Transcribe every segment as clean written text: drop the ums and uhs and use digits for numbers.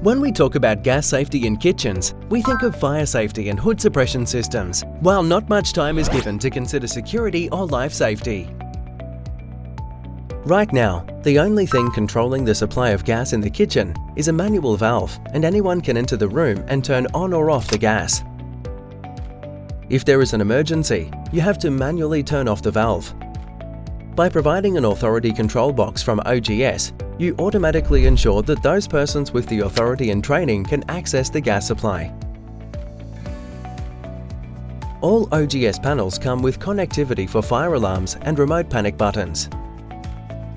When we talk about gas safety in kitchens, we think of fire safety and hood suppression systems, while not much time is given to consider security or life safety. Right now, the only thing controlling the supply of gas in the kitchen is a manual valve, and anyone can enter the room and turn on or off the gas. If there is an emergency, you have to manually turn off the valve. By providing an authority control box from OGS, you automatically ensure that those persons with the authority and training can access the gas supply. All OGS panels come with connectivity for fire alarms and remote panic buttons.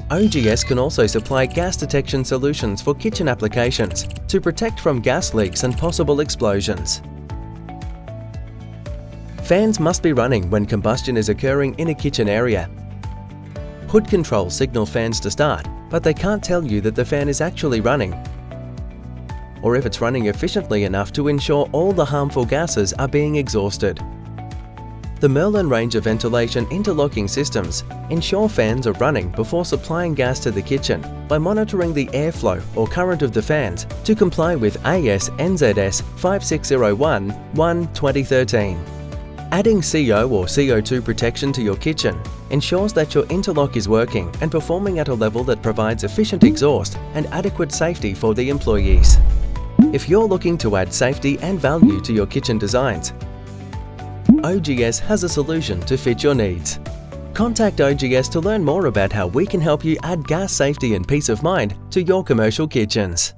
OGS can also supply gas detection solutions for kitchen applications to protect from gas leaks and possible explosions. Fans must be running when combustion is occurring in a kitchen area. Hood controls signal fans to start, but they can't tell you that the fan is actually running, or if it's running efficiently enough to ensure all the harmful gases are being exhausted. The Merlin range of ventilation interlocking systems ensure fans are running before supplying gas to the kitchen by monitoring the airflow or current of the fans to comply with AS NZS 5601-1-2013. Adding CO or CO2 protection to your kitchen ensures that your interlock is working and performing at a level that provides efficient exhaust and adequate safety for the employees. If you're looking to add safety and value to your kitchen designs, OGS has a solution to fit your needs. Contact OGS to learn more about how we can help you add gas safety and peace of mind to your commercial kitchens.